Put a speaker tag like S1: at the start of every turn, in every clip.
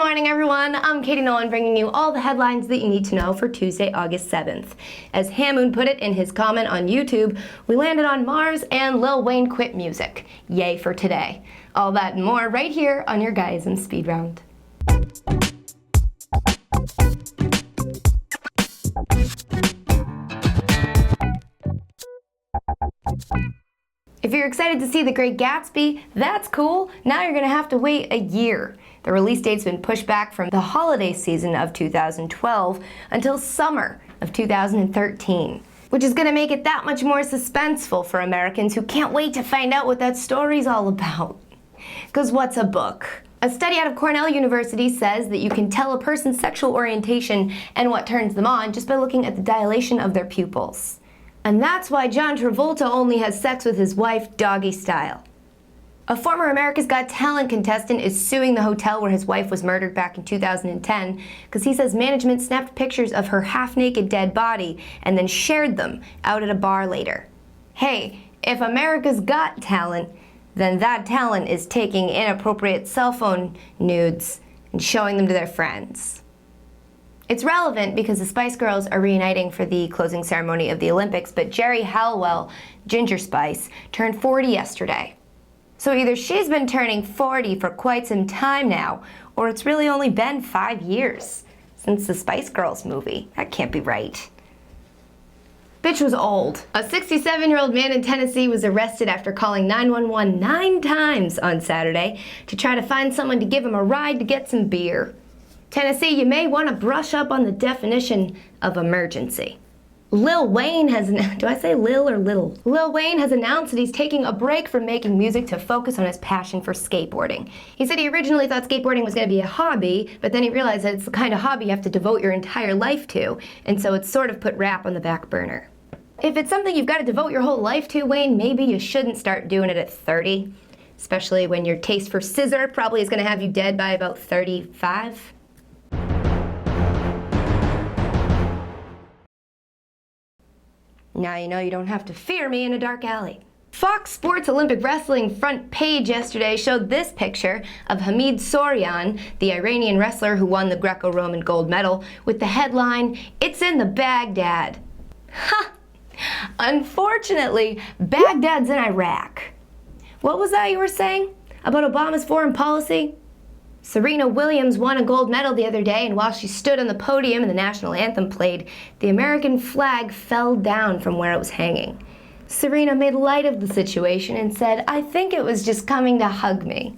S1: morning, everyone. I'm Katie Nolan, bringing you all the headlines that you need to know for Tuesday, August 7th. As Hamoon put it in his comment on YouTube, we landed on Mars and Lil Wayne quit music. Yay for today. All that and more right here on your Guyism Speed Round. If you're excited to see The Great Gatsby, that's cool. Now you're gonna have to wait a year. The release date's been pushed back from the holiday season of 2012 until summer of 2013, which is gonna make it that much more suspenseful for Americans who can't wait to find out what that story's all about. 'Cause what's a book? A study out of Cornell University says that you can tell a person's sexual orientation and what turns them on just by looking at the dilation of their pupils. And that's why John Travolta only has sex with his wife doggy style. A former America's Got Talent contestant is suing the hotel where his wife was murdered back in 2010 because he says management snapped pictures of her half-naked dead body and then shared them out at a bar later. Hey, if America's Got Talent, then that talent is taking inappropriate cell phone nudes and showing them to their friends. It's relevant because the Spice Girls are reuniting for the closing ceremony of the Olympics, but Jerry Halliwell, Ginger Spice, turned 40 yesterday. So either she's been turning 40 for quite some time now, or it's really only been 5 years since the Spice Girls movie. That can't be right. Bitch was old. A 67-year-old man in Tennessee was arrested after calling 911 9 times on Saturday to try to find someone to give him a ride to get some beer. Tennessee, you may want to brush up on the definition of emergency. Lil Wayne has, do I say Lil or Little? Lil Wayne has announced that he's taking a break from making music to focus on his passion for skateboarding. He said he originally thought skateboarding was going to be a hobby, but then he realized that it's the kind of hobby you have to devote your entire life to, and so it's sort of put rap on the back burner. If it's something you've got to devote your whole life to, Wayne, maybe you shouldn't start doing it at 30, especially when your taste for scissor probably is going to have you dead by about 35. Now you know you don't have to fear me in a dark alley. Fox Sports Olympic Wrestling front page yesterday showed this picture of Hamid Sourian, the Iranian wrestler who won the Greco-Roman gold medal, with the headline, "It's in the Baghdad." Ha! Unfortunately, Baghdad's in Iraq. What was that you were saying about Obama's foreign policy? Serena Williams won a gold medal the other day, and while she stood on the podium and the national anthem played, the American flag fell down from where it was hanging. Serena made light of the situation and said, "I think it was just coming to hug me."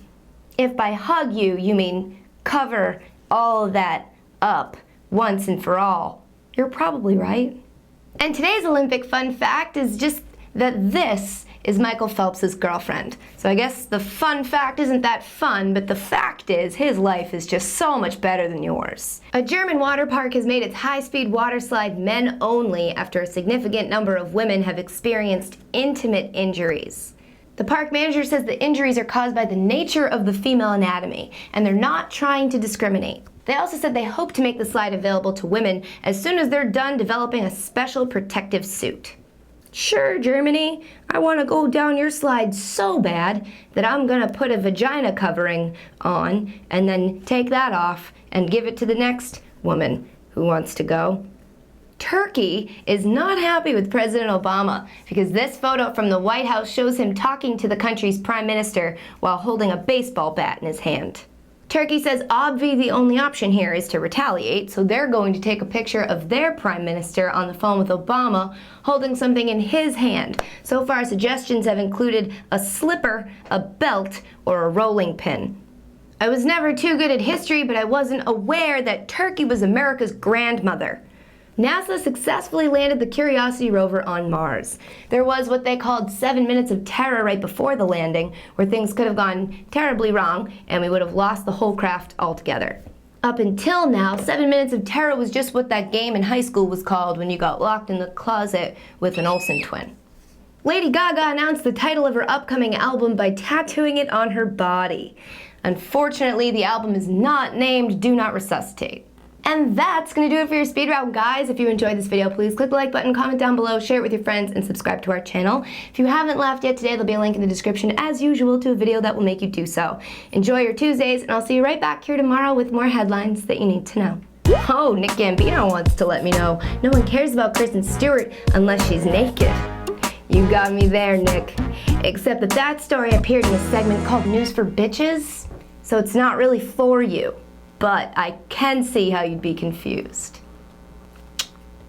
S1: If by hug you mean cover all of that up once and for all, you're probably right. And today's Olympic fun fact is just that this is Michael Phelps' girlfriend. So I guess the fun fact isn't that fun, but the fact is his life is just so much better than yours. A German water park has made its high-speed water slide men only after a significant number of women have experienced intimate injuries. The park manager says the injuries are caused by the nature of the female anatomy, and they're not trying to discriminate. They also said they hope to make the slide available to women as soon as they're done developing a special protective suit. Sure, Germany, I want to go down your slide so bad that I'm gonna put a vagina covering on and then take that off and give it to the next woman who wants to go. Turkey is not happy with President Obama because this photo from the White House shows him talking to the country's prime minister while holding a baseball bat in his hand. Turkey says obviously the only option here is to retaliate, so they're going to take a picture of their prime minister on the phone with Obama holding something in his hand. So far, suggestions have included a slipper, a belt, or a rolling pin. I was never too good at history, but I wasn't aware that Turkey was America's grandmother. NASA successfully landed the Curiosity rover on Mars. There was what they called 7 minutes of terror right before the landing, where things could have gone terribly wrong and we would have lost the whole craft altogether. Up until now, 7 minutes of terror was just what that game in high school was called when you got locked in the closet with an Olsen twin. Lady Gaga announced the title of her upcoming album by tattooing it on her body. Unfortunately, the album is not named Do Not Resuscitate. And that's gonna do it for your speed round, guys. If you enjoyed this video, please click the like button, comment down below, share it with your friends, and subscribe to our channel. If you haven't laughed yet today, there'll be a link in the description, as usual, to a video that will make you do so. Enjoy your Tuesdays, and I'll see you right back here tomorrow with more headlines that you need to know. Oh, Nick Gambino wants to let me know no one cares about Kristen Stewart unless she's naked. You got me there, Nick. Except that story appeared in a segment called News for Bitches, so it's not really for you. But I can see how you'd be confused.